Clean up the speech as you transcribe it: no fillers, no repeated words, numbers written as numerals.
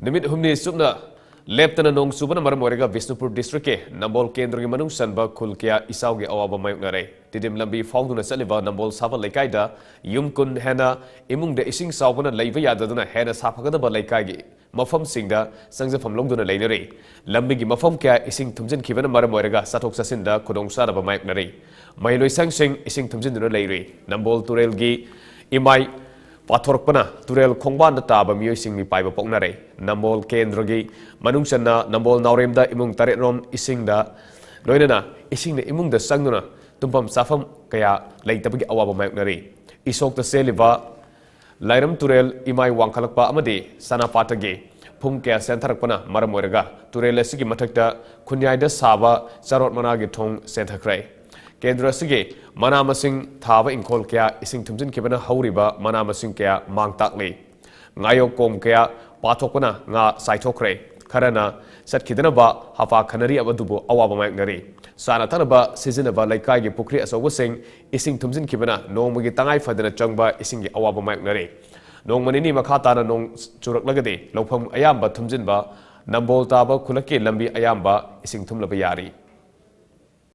Nimit humni subna leptana nong subana maram orega Visnupur district ke Nambol kendra gi manung sanba khulkia isau gi awaba mayuknare tidim lambi faungduna saliba Nambol saba Maikeida yumkun hena imung de ising saubana leiba yadaduna hena saphagada laikai gi mafam singda sangjafam longduna leinare lambi gi mafam kya ising thumjinkhre maram orega sathok sasinda khudong saraba mayuknare mailoi sangsing ising thumjinduna leire Nambol turel gi imai Pathorpana turel khongban da taba mioi singmi paiba poknare Nambol kendrogi manungsanna Nambol nauremda imung taretrom isingda loinana isingna imungda sangnuna tumpam safam kaya leitabagi awaba mayuknare isokta seliba lairam turel imai wangkhalakpa amadi sanapatage phung kya sentharakpana maram oiraga turel asigi mathakta khunyaida saba charot managi thong senthakrai Kendra sige mana masing thaba ingkol kya ising thumjinkhre hauriba mana masing kya mangtakli ngayo kom kya pathokpana nga saithokre kharana satkidana ba hafa khanari abadubu awaba mayuknari sana tanaba sizinaba laikai gi pukri asawasing ising thumjinkhre nongmagi tangai fadana changba ising gi awaba mayuknari nongmanini makha na nong churaklagadi lawpham ayamba thumjinba Nambol taba khulaki lambi ayamba ising thumlaba yari